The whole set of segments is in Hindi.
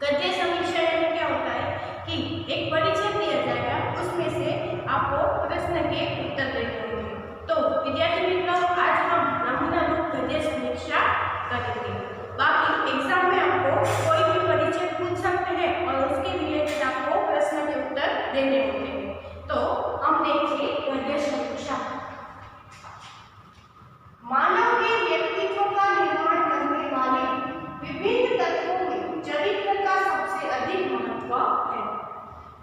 गद्य समीक्षा में क्या होता है कि एक परिचय दिया जाएगा, उसमें से आपको प्रश्न के उत्तर देने होंगे। तो विद्यार्थी मित्रों, आज हम नमूना रूप गद्य समीक्षा करेंगे। बाकी एग्जाम में आपको कोई भी परिचय पूछ सकते हैं और उसके रिलेटेड आपको प्रश्न के उत्तर देने होते हैं। तो हम देखेंगे गद्य समीक्षा। मानव के व्यक्तित्व का निर्माण करने वाले विभिन्न तत्वों में चरित्र का सबसे अधिक महत्व है।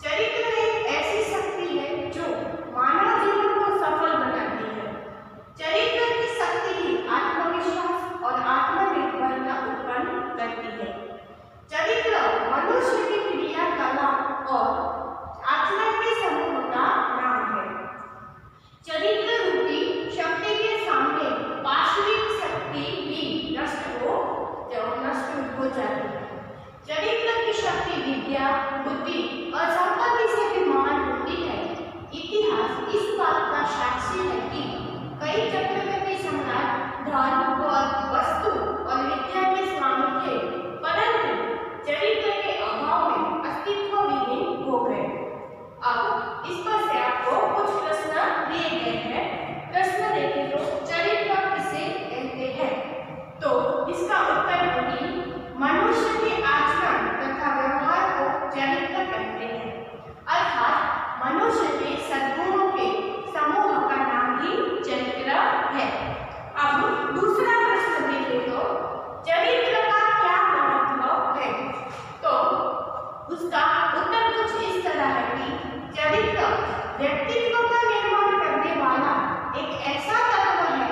चरित्र एक ऐसी शक्ति है जो मानव जीवन को सफल बनाती है। चरित्र की शक्ति ही आत्मविश्वास और आत्मनिर्भरता उत्पन्न करती है। चरित्र मनुष्य की क्रियाकलाप और आचरण के समूह का नाम है। चरित्र रूपी शक्ति के सामने पार्श्विक शक्ति भी नष्ट हो जाती है। चरित्र की शक्ति विद्या, बुद्धि और संपत्ति से भी महान होती है। इतिहास इस बात का साक्षी है कि कई चक्रवर्ती सम्राट धन और वस्तु और विद्या के स्वामी थे, परंतु चरित्र के अभाव में अस्तित्व विहीन हो गए। अब इस पर से आपको कुछ प्रश्न दिए गए हैं। प्रश्न देखें तो चरित्र किसे कहते हैं? तो इसका उत्तर है कि मनुष्य के आचरण तथा व्यवहार को चरित्र कहते हैं, अर्थात मनुष्य के सद्गुणों के समूह का नाम ही चरित्र है। अब दूसरा प्रश्न देखें तो चरित्र का क्या महत्व है? तो उसका उत्तर कुछ इस तरह है कि चरित्र व्यक्तित्व का निर्माण करने वाला एक ऐसा तत्व है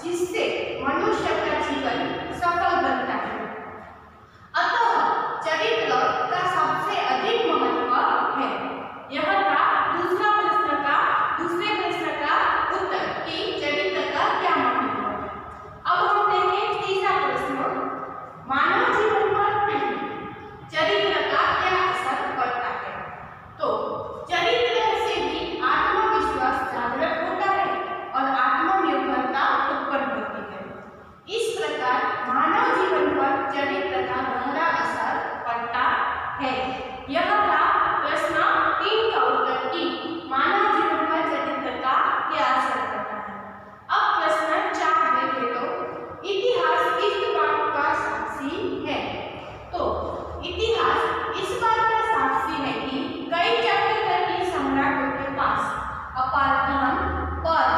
जिससे मनुष्य का जीवन सफल बनता है। अतः चरित्र का सबसे अधिक महत्व है। यह था दूसरे प्रश्न का उत्तर कि चरित्र का क्या महत्व है। अब हम देखें तीसरा प्रश्न, मानव जीवन पर चरित्र का क्या असर पड़ता है? तो चरित्र से भी आत्मविश्वास जागृत होता है और आत्मनिर्भरता उत्पन्न होती है। इस प्रकार मानव जीवन पर चरित्र का गहरा असर पड़ता है। यह था प्रश्न 3 का उत्तर कि मानव जीवन पर चरित्र का क्या असर पड़ता है। अब प्रश्न 4 देखें तो इतिहास इस बात का साक्षी है। तो इतिहास इस बात का साक्षी है कि कई चक्रवर्ती सम्राटों के पास अपार धन, पद,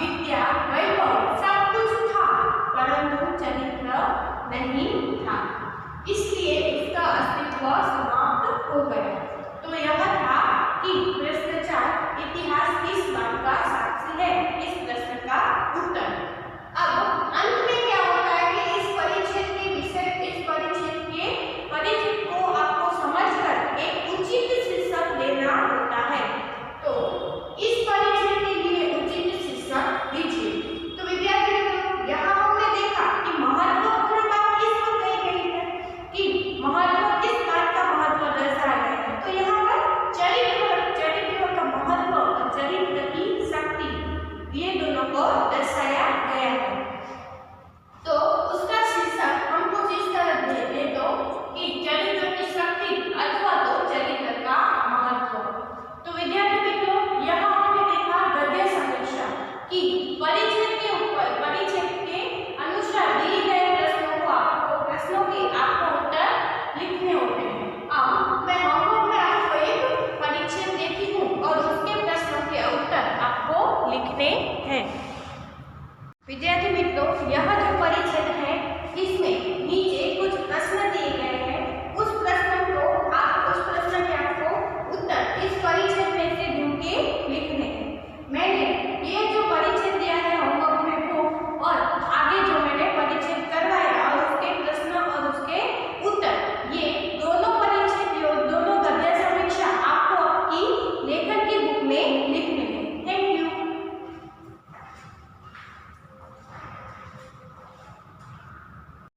विद्या, वैभव सब कुछ था, परंतु चरित्र नहीं था। इसलिए